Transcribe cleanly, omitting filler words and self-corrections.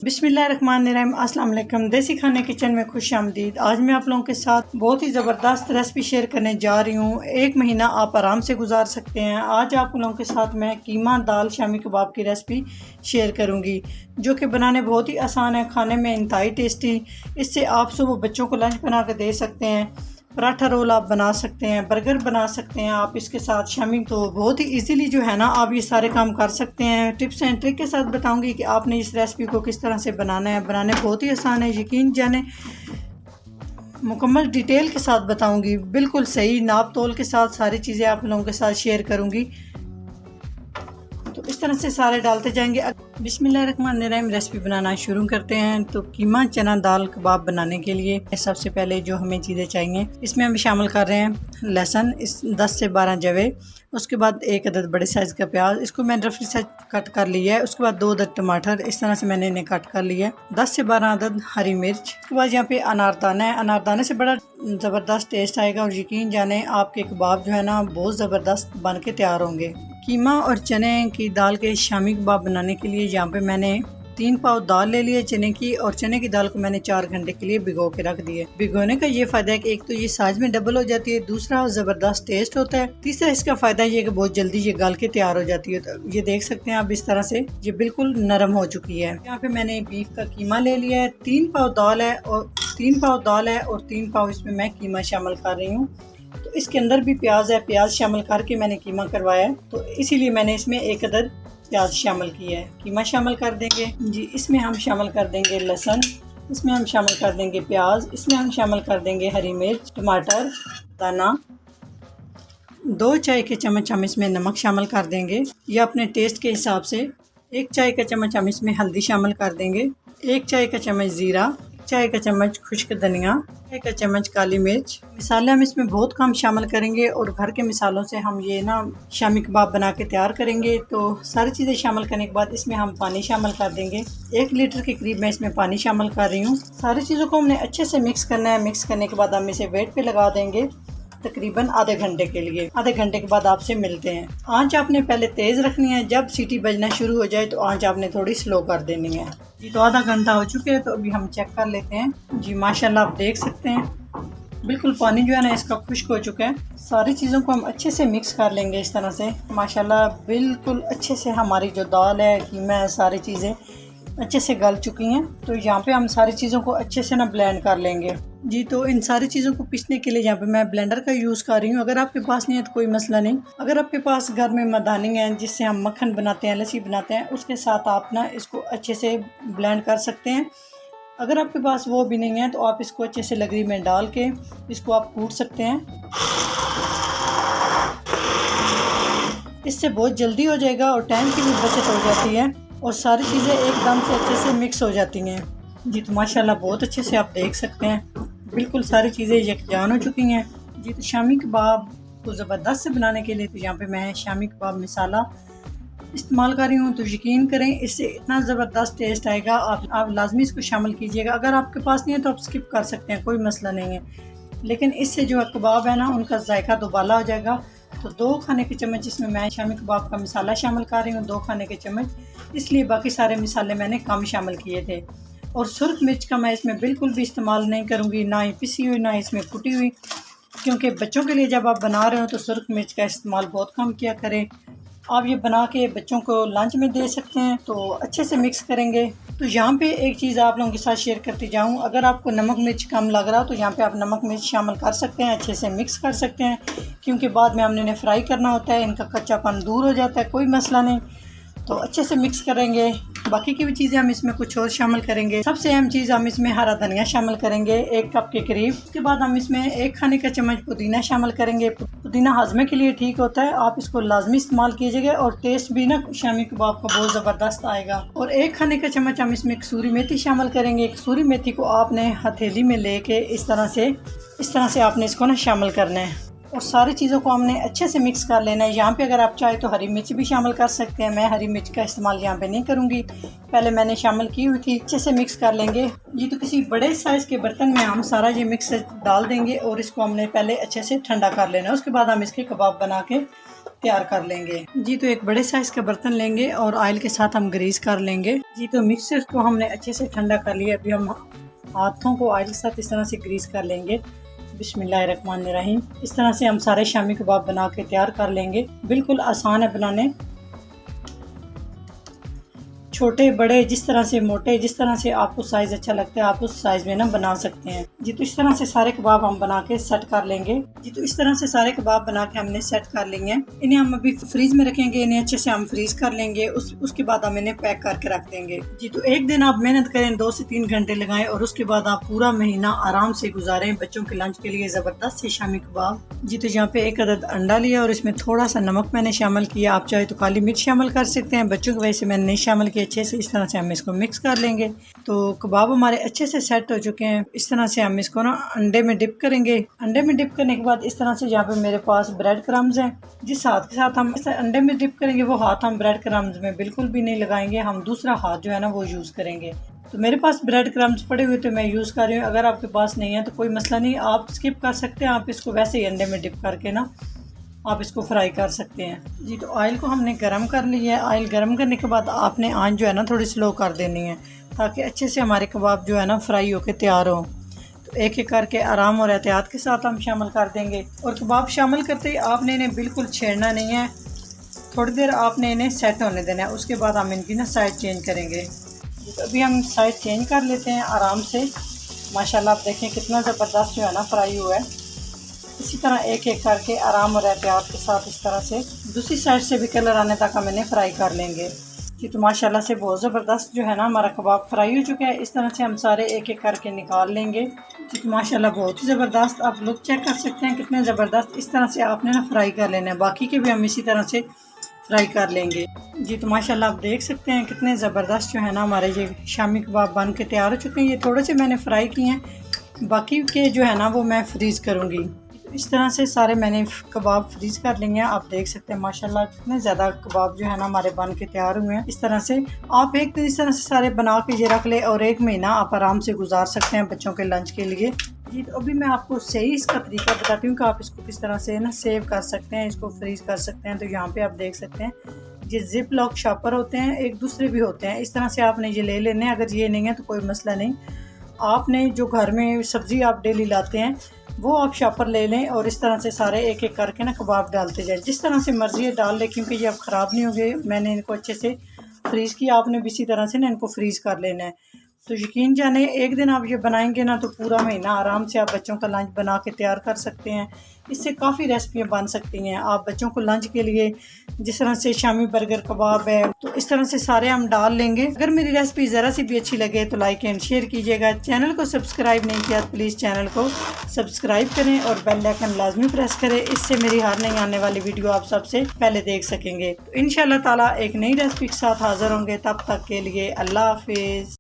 बिस्मिल्लाहिर्रहमानिर्रहीम। अस्सलाम वालेकुम। देसी खाने किचन में खुश आमदीद। आज मैं आप लोगों के साथ बहुत ही ज़बरदस्त रेसिपी शेयर करने जा रही हूँ। एक महीना आप आराम से गुजार सकते हैं। आज आप लोगों के साथ मैं कीमा दाल शामी कबाब की रेसिपी शेयर करूँगी, जो कि बनाने बहुत ही आसान है, खाने में इंतहाई टेस्टी। इससे आप सुबह बच्चों को लंच बना कर दे सकते हैं। पराठा रोल आप बना सकते हैं, बर्गर बना सकते हैं आप इसके साथ शामी। तो बहुत ही इजीली जो है ना आप ये सारे काम कर सकते हैं। टिप्स एंड ट्रिक के साथ बताऊंगी कि आपने इस रेसिपी को किस तरह से बनाना है। बनाने बहुत ही आसान है, यकीन जाने। मुकम्मल डिटेल के साथ बताऊंगी, बिल्कुल सही नाप तोल के साथ सारी चीज़ें आप लोगों के साथ शेयर करूंगी। तो इस तरह से सारे डालते जाएंगे। बिस्मिल्लाहिर्रहमानिर्रहीम। रेसिपी बनाना शुरू करते हैं। तो कीमा चना दाल कबाब बनाने के लिए सबसे पहले जो हमें चीज़ें चाहिए, इसमें हम शामिल कर रहे हैं लहसुन, इस 10 से 12 जवे। उसके बाद एक अदद बड़े साइज़ का प्याज, इसको मैंने रफली से कट कर लिया है। उसके बाद 2 अदद टमाटर, इस तरह से मैंने इन्हें कट कर लिया है। 10 से 12 अदद हरी मिर्च। उसके बाद यहाँ पे अनारदाना है। अनारदाने से बड़ा ज़बरदस्त टेस्ट आएगा और यकीन जाने आपके कबाब जो है ना बहुत ज़बरदस्त बन के तैयार होंगे। कीमा और चने की दाल के शामी कबाब बनाने के लिए यहाँ पे मैंने 3 पाव दाल ले लिया चने की, और चने की दाल को मैंने 4 घंटे के लिए भिगो के रख दिया। भिगोने का ये फायदा है कि एक तो ये साइज में डबल हो जाती है, दूसरा ज़बरदस्त टेस्ट होता है, तीसरा इसका फायदा ये कि बहुत जल्दी ये गल के तैयार हो जाती है। तो ये देख सकते हैं आप इस तरह से ये बिल्कुल नरम हो चुकी है। यहाँ पे मैंने बीफ का कीमा ले लिया है। 3 पाव दाल है और 3 पाव इसमें मैं कीमा शामिल कर रही हूँ। तो इसके अंदर भी प्याज है, प्याज शामिल करके मैंने कीमा करवाया है, तो इसीलिए मैंने इसमें एक अदद प्याज शामिल किया है। कीमा शामिल कर देंगे जी। इसमें हम शामिल कर देंगे लहसुन, इसमें हम शामिल कर देंगे प्याज, इसमें हम शामिल कर देंगे हरी मिर्च, टमाटर, दाना। 2 चाय के चम्मच हम इसमें नमक शामिल कर देंगे, या अपने टेस्ट के हिसाब से। 1 चाय का चम्मच हम इसमें हल्दी शामिल कर देंगे। 1 चाय का चम्मच ज़ीरा, 1 चाय का चम्मच खुश्क धनिया, 1 का चम्मच काली मिर्च। मसाले हम इसमें बहुत कम शामिल करेंगे और घर के मसालों से हम ये ना शामी कबाब बना के तैयार करेंगे। तो सारी चीज़ें शामिल करने के बाद इसमें हम पानी शामिल कर देंगे। 1 लीटर के करीब मैं इसमें पानी शामिल कर रही हूँ। सारी चीज़ों को हमने अच्छे से मिक्स करना है। मिक्स करने के बाद हम इसे वेट पे लगा देंगे तकरीबन आधे घंटे के लिए। आधे घंटे के बाद आपसे मिलते हैं। आंच आपने पहले तेज़ रखनी है, जब सीटी बजना शुरू हो जाए तो आंच आपने थोड़ी स्लो कर देनी है जी। तो आधा घंटा हो चुके हैं, तो अभी हम चेक कर लेते हैं जी। माशाल्लाह आप देख सकते हैं बिल्कुल पानी जो है ना इसका खुश्क हो चुका है। सारी चीज़ों को हम अच्छे से मिक्स कर लेंगे इस तरह से। माशाल्लाह बिल्कुल अच्छे से हमारी जो दाल है, कीमा है, सारी चीज़ें अच्छे से गल चुकी हैं। तो यहाँ पे हम सारी चीज़ों को अच्छे से ना ब्लेंड कर लेंगे जी। तो इन सारी चीज़ों को पीसने के लिए यहाँ पे मैं ब्लेंडर का यूज़ कर रही हूँ। अगर आपके पास नहीं है तो कोई मसला नहीं। अगर आपके पास घर में मदानी है जिससे हम मक्खन बनाते हैं, लस्सी बनाते हैं, उसके साथ आप ना इसको अच्छे से ब्लेंड कर सकते हैं। अगर आपके पास वो भी नहीं है तो आप इसको अच्छे से लगरी में डाल के इसको आप कूट सकते हैं। इससे बहुत जल्दी हो जाएगा और टाइम की भी बचत हो जाती है और सारी चीज़ें एकदम से अच्छे से मिक्स हो जाती हैं जी। तो माशाल्लाह बहुत अच्छे से आप देख सकते हैं बिल्कुल सारी चीज़ें यकजान हो चुकी हैं जी। तो शामी कबाब को ज़बरदस्त से बनाने के लिए तो यहाँ पे मैं शामी कबाब मसाला इस्तेमाल कर रही हूँ। तो यकीन करें इससे इतना ज़बरदस्त टेस्ट आएगा, आप लाजमी इसको शामिल कीजिएगा। अगर आपके पास नहीं है तो आप स्किप कर सकते हैं, कोई मसला नहीं है। लेकिन इससे जो कबाब है ना उनका जायका दोबाला हो जाएगा। तो 2 खाने के चम्मच इसमें मैं शामी कबाब का मसाला शामिल कर रही हूँ, 2 खाने के चम्मच, इसलिए बाकी सारे मसाले मैंने कम शामिल किए थे। और सुर्ख मिर्च का मैं इसमें बिल्कुल भी इस्तेमाल नहीं करूँगी, ना ही पिसी हुई ना इसमें कुटी हुई, क्योंकि बच्चों के लिए जब आप बना रहे हो तो सुर्ख मिर्च का इस्तेमाल बहुत कम किया करें। आप ये बना के बच्चों को लंच में दे सकते हैं। तो अच्छे से मिक्स करेंगे। तो यहाँ पे एक चीज़ आप लोगों के साथ शेयर करती जाऊँ, अगर आपको नमक मिर्च कम लग रहा हो तो यहाँ पे आप नमक मिर्च शामिल कर सकते हैं, अच्छे से मिक्स कर सकते हैं, क्योंकि बाद में हमने इन्हें फ्राई करना होता है, इनका कच्चापन दूर हो जाता है, कोई मसला नहीं। तो अच्छे से मिक्स करेंगे। बाकी की भी चीज़ें हम इसमें कुछ और शामिल करेंगे। सबसे अहम चीज़ हम इसमें हरा धनिया शामिल करेंगे 1 कप के करीब। उसके बाद हम इसमें 1 खाने का चम्मच पुदीना शामिल करेंगे। पुदीना हजमे के लिए ठीक होता है, आप इसको लाजमी इस्तेमाल कीजिएगा और टेस्ट भी ना शामी कबाब का बहुत ज़बरदस्त आएगा। और 1 खाने का चम्मच हम इसमें कसूरी मेथी शामिल करेंगे। कसूरी मेथी को आपने हथेली में लेके इस तरह से आपने इसको ना शामिल करना है और सारी चीज़ों को हमने अच्छे से मिक्स कर लेना है। यहाँ पे अगर आप चाहे तो हरी मिर्च भी शामिल कर सकते हैं, मैं हरी मिर्च का इस्तेमाल यहाँ पे नहीं करूँगी, पहले मैंने शामिल की हुई थी। अच्छे से मिक्स कर लेंगे जी। तो किसी बड़े साइज़ के बर्तन में हम सारा ये मिक्स डाल देंगे और इसको हमने पहले अच्छे से ठंडा कर लेना है। उसके बाद हम इसके कबाब बना के तैयार कर लेंगे। जी तो एक बड़े साइज का बर्तन लेंगे और ऑयल के साथ हम ग्रीस कर लेंगे। जी तो मिक्सर को हमने अच्छे से ठंडा कर लिया। अभी हम हाथों को ऑयल के साथ इस तरह से ग्रीस कर लेंगे। बिस्मिल्लाहिर्रहमानिर्रहीम। इस तरह से हम सारे शामी कबाब बना के तैयार कर लेंगे। बिल्कुल आसान है बनाने। छोटे बड़े जिस तरह से, मोटे जिस तरह से आपको साइज़ अच्छा लगता है आप उस साइज़ में ना बना सकते हैं। जी तो इस तरह से सारे कबाब हम बना के सेट कर लेंगे। जी तो इस तरह से सारे कबाब बना के हमने सेट कर लेंगे। इन्हें हम अभी फ्रीज में रखेंगे। इन्हें अच्छे से हम फ्रीज कर लेंगे। उसके बाद हम इन्हें पैक करके रख देंगे। जी तो एक दिन आप मेहनत करें, 2 से 3 घंटे लगाएं और उसके बाद आप पूरा महीना आराम से गुजारें। बच्चों के लंच के लिए ज़बरदस्त से शामी कबाब। जी तो यहाँ पे एक अदद अंडा लिया और इसमें थोड़ा सा नमक मैंने शामिल किया। आप चाहे तो काली मिर्च शामिल कर सकते हैं। बच्चों की वजह से मैंने नहीं शामिल किया। अच्छे से इस तरह से हम इसको मिक्स कर लेंगे। तो कबाब हमारे अच्छे से सेट हो चुके हैं। इस तरह से हम इसको ना अंडे में डिप करेंगे। अंडे में डिप करने के बाद इस तरह से यहाँ पे मेरे पास ब्रेड क्रम्स हैं। जिस हाथ के साथ हम इस अंडे में डिप करेंगे वो हाथ हम ब्रेड क्रम्स में बिल्कुल भी नहीं लगाएंगे। हम दूसरा हाथ जो है ना वो यूज़ करेंगे। तो मेरे पास ब्रेड क्रम्स पड़े हुए तो मैं यूज़ कर रही हूँ। अगर आपके पास नहीं है तो कोई मसला नहीं, आप स्किप कर सकते हैं। आप इसको वैसे ही अंडे में डिप करके ना आप इसको फ्राई कर सकते हैं। जी तो ऑयल को हमने गरम कर लिया है। ऑयल गरम करने के बाद आपने आंच जो है ना थोड़ी स्लो कर देनी है ताकि अच्छे से हमारे कबाब जो है ना फ्राई होकर तैयार हो। तो एक एक करके आराम और एहतियात के साथ हम शामिल कर देंगे। और कबाब शामिल करते ही आपने इन्हें बिल्कुल छेड़ना नहीं है। थोड़ी देर आपने इन्हें सेट होने देना है। उसके बाद हम इनकी ना साइड चेंज करेंगे। तो अभी हम साइड चेंज कर लेते हैं आराम से। माशाल्लाह आप देखें कितना ज़बरदस्त जो है ना फ्राई हुआ है। इसी तरह एक एक करके आराम और एहतियात के साथ इस तरह से दूसरी साइड से भी कलर आने तक हम इन्हें फ्राई कर लेंगे। जी तो माशाल्लाह से बहुत ज़बरदस्त जो है ना हमारा कबाब फ्राई हो चुका है। इस तरह से हम सारे एक एक करके निकाल लेंगे। जी तो माशाल्लाह बहुत ही ज़बरदस्त। आप लुक चेक कर सकते हैं कितने ज़बरदस्त। इस तरह से आपने ना फ्राई कर लेना है। बाकी के भी हम इसी तरह से फ्राई कर लेंगे। जी तो माशाल्लाह आप देख सकते हैं कितने ज़बरदस्त जो है ना हमारे ये शामी कबाब बन के तैयार हो चुके हैं। ये थोड़े से मैंने फ्राई किए हैं, बाकी के जो है ना वो मैं फ्रीज़ करूँगी। इस तरह से सारे मैंने कबाब फ्रीज कर लेंगे। आप देख सकते हैं माशाल्लाह कितने ज़्यादा कबाब जो है ना हमारे बन के तैयार हुए हैं। इस तरह से आप एक दिन इस तरह से सारे बना के ये रख ले और एक महीना आप आराम से गुजार सकते हैं बच्चों के लंच के लिए। जी तो अभी मैं आपको सही इसका तरीका बताती हूँ कि आप इसको किस तरह से ना सेव कर सकते हैं, इसको फ्रीज कर सकते हैं। तो यहाँ पे आप देख सकते हैं ये जिप लॉक शॉपर होते हैं, एक दूसरे भी होते हैं। इस तरह से आपने ये ले लेने हैं। अगर ये नहीं है तो कोई मसला नहीं। आपने जो घर में सब्ज़ी आप डेली लाते हैं वो आप शॉपर ले लें और इस तरह से सारे एक एक करके ना कबाब डालते जाए। जिस तरह से मर्ज़ी है डाल लें क्योंकि ये अब ख़राब नहीं हो गए। मैंने इनको अच्छे से फ्रीज़ किया। आपने भी इसी तरह से ना इनको फ्रीज़ कर लेना है। तो यकीन जाने एक दिन आप ये बनाएंगे ना तो पूरा महीना आराम से आप बच्चों का लंच बना के तैयार कर सकते हैं। इससे काफ़ी रेसिपियाँ बन सकती हैं। आप बच्चों को लंच के लिए जिस तरह से शामी बर्गर कबाब है तो इस तरह से सारे हम डाल लेंगे। अगर मेरी रेसिपी ज़रा सी भी अच्छी लगे तो लाइक एंड शेयर कीजिएगा। चैनल को सब्सक्राइब नहीं किया तो प्लीज़ चैनल को सब्सक्राइब करें और बेल आइकन लाजमी प्रेस करें। इससे मेरी हर नई आने वाली वीडियो आप सबसे पहले देख सकेंगे। तो इंशाल्लाह ताला एक नई रेसिपी के साथ हाज़िर होंगे। तब तक के लिए अल्लाह हाफिज़।